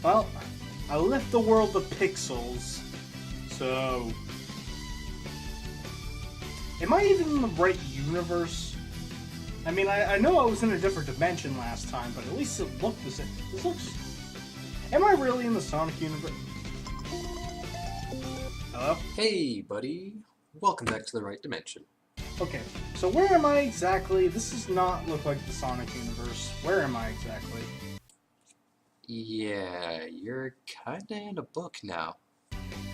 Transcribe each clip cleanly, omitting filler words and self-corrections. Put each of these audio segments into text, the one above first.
Well, I left the world of pixels, so... Am I even in the right universe? I mean, I know I was in a different dimension last time, but at least it looked the same. This looks... Am I really in the Sonic universe? Hello? Hey, buddy. Welcome back to the right dimension. Okay, so where am I exactly? This does not look like the Sonic universe. Where am I exactly? Yeah, you're kinda in a book now.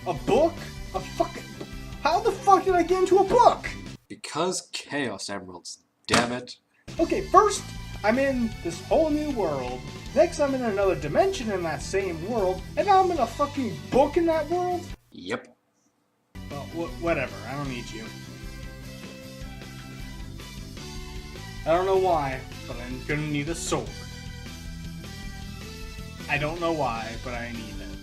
A book? A fucking... How the fuck did I get into a book? Because Chaos Emeralds, damn it. Okay, first, I'm in this whole new world. Next, I'm in another dimension in that same world. And now I'm in a fucking book in that world? Yep. Well, whatever. I don't need you. I don't know why, but I'm gonna need a sword. I don't know why, but I need it.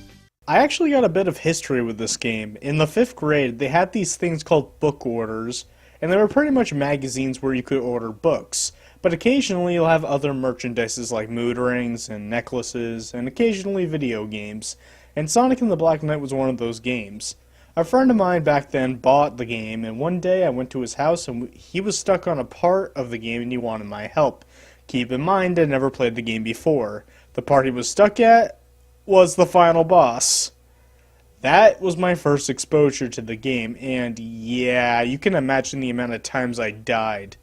I actually got a bit of history with this game. In the 5th grade, they had these things called book orders, and they were pretty much magazines where you could order books. But occasionally you'll have other merchandises like mood rings and necklaces, and occasionally video games. And Sonic and the Black Knight was one of those games. A friend of mine back then bought the game, and one day I went to his house and he was stuck on a part of the game and he wanted my help. Keep in mind, I never played the game before. The part he was stuck at was the final boss. That was my first exposure to the game, and yeah, you can imagine the amount of times I died.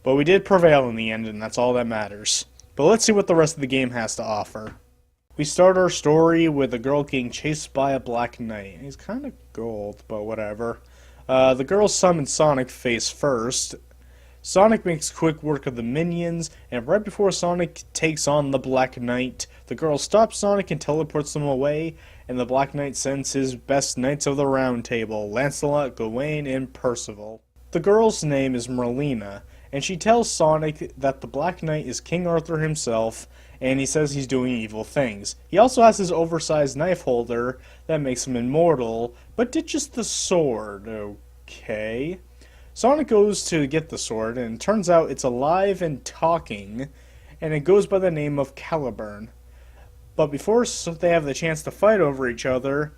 But we did prevail in the end, and that's all that matters. But let's see what the rest of the game has to offer. We start our story with a girl getting chased by a Black Knight. He's kind of gold, but whatever. The girl summons Sonic face first. Sonic makes quick work of the minions, and right before Sonic takes on the Black Knight, the girl stops Sonic and teleports them away, and the Black Knight sends his best Knights of the Round Table, Lancelot, Gawain, and Percival. The girl's name is Merlina, and she tells Sonic that the Black Knight is King Arthur himself, and he says he's doing evil things. He also has his oversized knife holder that makes him immortal, but ditches the sword. Okay. Sonic goes to get the sword, and it turns out it's alive and talking, and it goes by the name of Caliburn. But before they have the chance to fight over each other,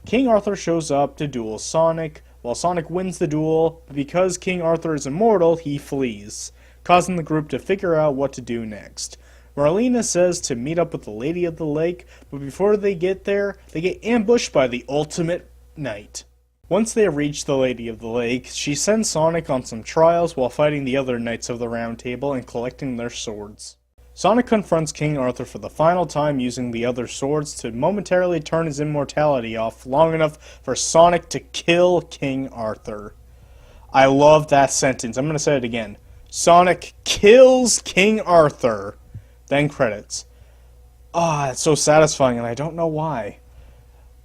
King Arthur shows up to duel Sonic. While Sonic wins the duel, but because King Arthur is immortal, he flees, causing the group to figure out what to do next. Marlena says to meet up with the Lady of the Lake, but before they get there, they get ambushed by the Ultimate Knight. Once they reach the Lady of the Lake, she sends Sonic on some trials while fighting the other Knights of the Round Table and collecting their swords. Sonic confronts King Arthur for the final time using the other swords to momentarily turn his immortality off long enough for Sonic to kill King Arthur. I love that sentence. I'm going to say it again. Sonic kills King Arthur. Then credits. It's so satisfying and I don't know why.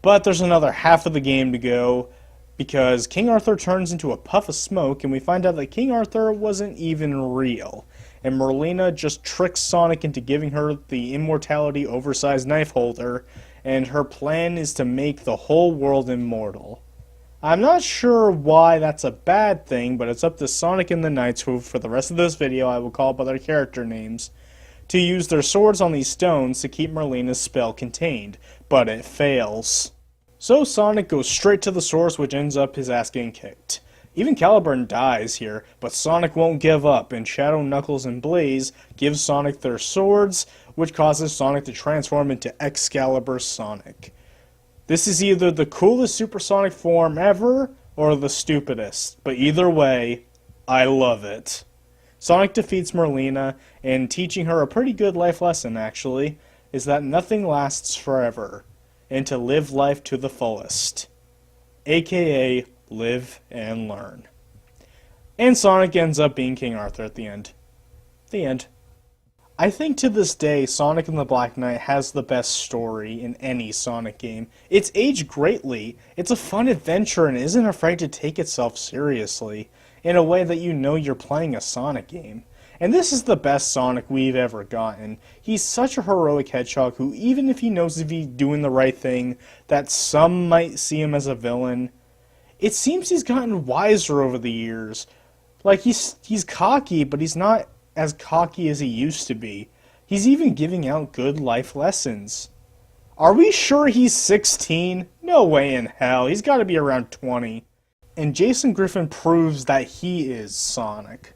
But there's another half of the game to go, because King Arthur turns into a puff of smoke and we find out that King Arthur wasn't even real. And Merlina just tricks Sonic into giving her the immortality oversized knife holder, and her plan is to make the whole world immortal. I'm not sure why that's a bad thing, but it's up to Sonic and the Knights, who for the rest of this video I will call by their character names, to use their swords on these stones to keep Merlina's spell contained, but it fails. So Sonic goes straight to the source, which ends up his ass getting kicked. Even Caliburn dies here, but Sonic won't give up, and Shadow, Knuckles, and Blaze give Sonic their swords, which causes Sonic to transform into Excalibur Sonic. This is either the coolest supersonic form ever, or the stupidest, but either way, I love it. Sonic defeats Merlina, and teaching her a pretty good life lesson, actually, is that nothing lasts forever, and to live life to the fullest. AKA, live and learn. And Sonic ends up being King Arthur at the end. The end. I think to this day, Sonic and the Black Knight has the best story in any Sonic game. It's aged greatly, it's a fun adventure and isn't afraid to take itself seriously, in a way that you know you're playing a Sonic game. And this is the best Sonic we've ever gotten. He's such a heroic hedgehog who, even if he knows if he's doing the right thing, that some might see him as a villain, it seems he's gotten wiser over the years. Like, he's cocky, but he's not as cocky as he used to be. He's even giving out good life lessons. Are we sure he's 16? No way in hell. He's got to be around 20. And Jason Griffin proves that he is Sonic.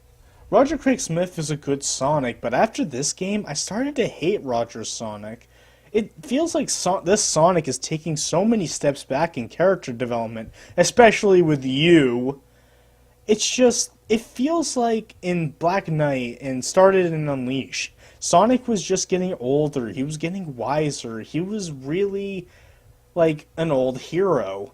Roger Craig Smith is a good Sonic, but after this game, I started to hate Roger's Sonic. It feels like this Sonic is taking so many steps back in character development, especially with you. It's just, it feels like in Black Knight and started in Unleash, Sonic was just getting older, he was getting wiser, he was really like an old hero.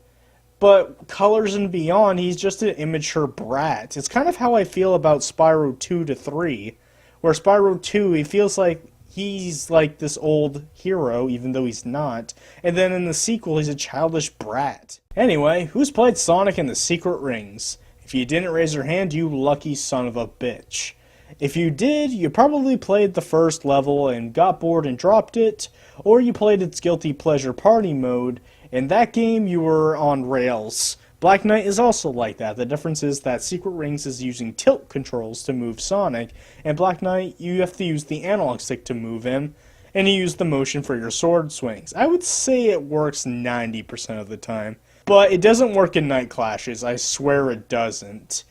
But Colors and Beyond, he's just an immature brat. It's kind of how I feel about Spyro 2 to 3, where Spyro 2, he feels like he's like this old hero, even though he's not. And then in the sequel, he's a childish brat. Anyway, who's played Sonic in the Secret Rings? If you didn't raise your hand, you lucky son of a bitch. If you did, you probably played the first level and got bored and dropped it, or you played its guilty pleasure party mode. In that game, you were on rails. Black Knight is also like that. The difference is that Secret Rings is using tilt controls to move Sonic, and Black Knight, you have to use the analog stick to move him, and you use the motion for your sword swings. I would say it works 90% of the time. But it doesn't work in Night Clashes, I swear it doesn't.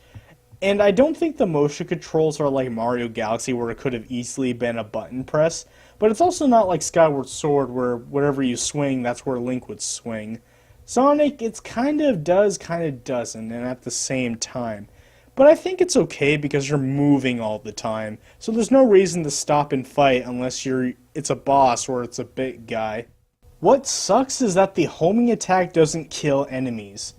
And I don't think the motion controls are like Mario Galaxy where it could have easily been a button press, but it's also not like Skyward Sword where wherever you swing, that's where Link would swing. Sonic, it's kind of does, kind of doesn't, and at the same time. But I think it's okay because you're moving all the time, so there's no reason to stop and fight unless it's a boss or it's a big guy. What sucks is that the homing attack doesn't kill enemies.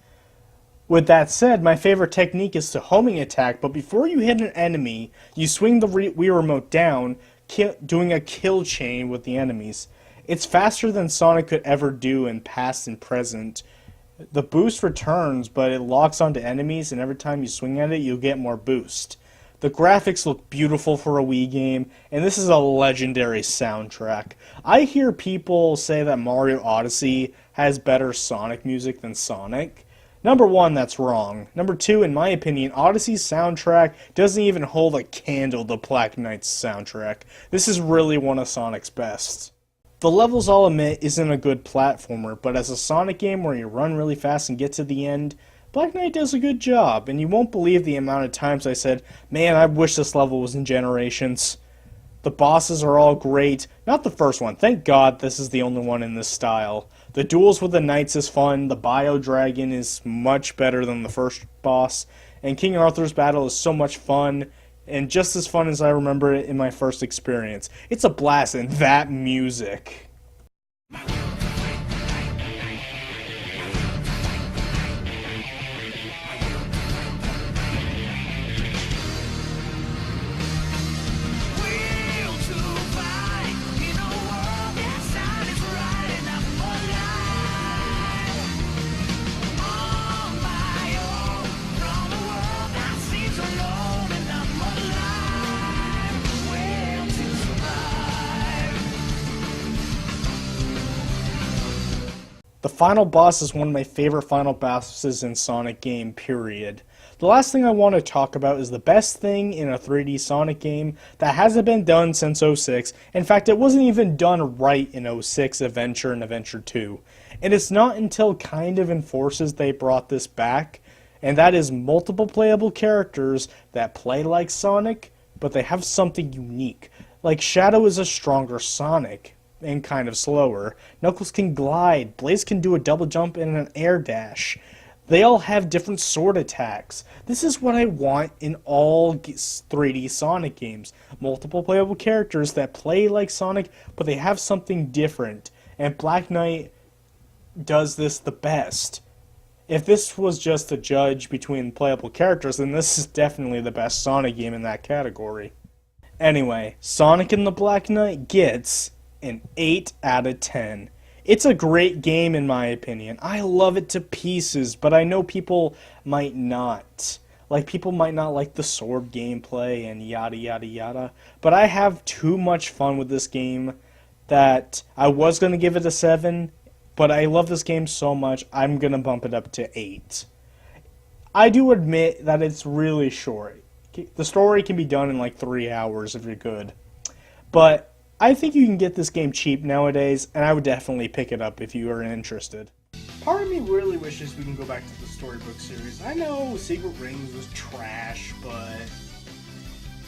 With that said, my favorite technique is to homing attack, but before you hit an enemy, you swing the Wii Remote down, doing a kill chain with the enemies. It's faster than Sonic could ever do in past and present. The boost returns, but it locks onto enemies, and every time you swing at it, you'll get more boost. The graphics look beautiful for a Wii game, and this is a legendary soundtrack. I hear people say that Mario Odyssey has better Sonic music than Sonic. Number one, that's wrong. Number two, in my opinion, Odyssey's soundtrack doesn't even hold a candle to Black Knight's soundtrack. This is really one of Sonic's best. The levels, I'll admit, isn't a good platformer, but as a Sonic game where you run really fast and get to the end, Black Knight does a good job, and you won't believe the amount of times I said, man, I wish this level was in Generations. The bosses are all great. Not the first one. Thank God this is the only one in this style. The duels with the knights is fun. The Bio Dragon is much better than the first boss. And King Arthur's battle is so much fun. And just as fun as I remember it in my first experience. It's a blast, and that music. The final boss is one of my favorite final bosses in Sonic game, period. The last thing I want to talk about is the best thing in a 3D Sonic game that hasn't been done since 06. In fact, it wasn't even done right in 06 Adventure and Adventure 2. And it's not until Kind of Enforces they brought this back, and that is multiple playable characters that play like Sonic, but they have something unique. Like Shadow is a stronger Sonic, and kind of slower. Knuckles can glide. Blaze can do a double jump and an air dash. They all have different sword attacks. This is what I want in all 3D Sonic games. Multiple playable characters that play like Sonic, but they have something different. And Black Knight does this the best. If this was just a judge between playable characters, then this is definitely the best Sonic game in that category. Anyway, Sonic and the Black Knight gets an 8 out of 10. It's a great game in my opinion. I love it to pieces, but I know people might not. Like, people might not like the sword gameplay and yada yada yada. But I have too much fun with this game that I was going to give it a 7, but I love this game so much, I'm going to bump it up to 8. I do admit that it's really short. The story can be done in like 3 hours if you're good. But I think you can get this game cheap nowadays, and I would definitely pick it up if you are interested. Part of me really wishes we can go back to the storybook series. I know Secret Rings was trash, but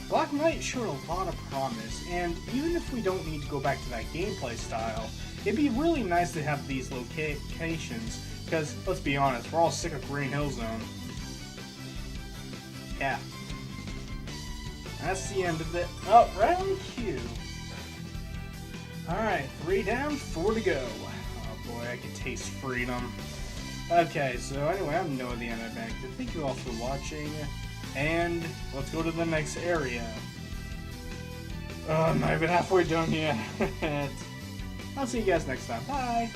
Black Knight showed a lot of promise, and even if we don't need to go back to that gameplay style, it'd be really nice to have these locations, because, let's be honest, we're all sick of Green Hill Zone. Yeah. That's the end of it. Oh, right on cue. Alright, 3 down, 4 to go. Oh boy, I can taste freedom. Okay, so anyway, I'm Noah the NNBandicoot. Thank you all for watching, and let's go to the next area. I'm not even halfway done yet. I'll see you guys next time. Bye!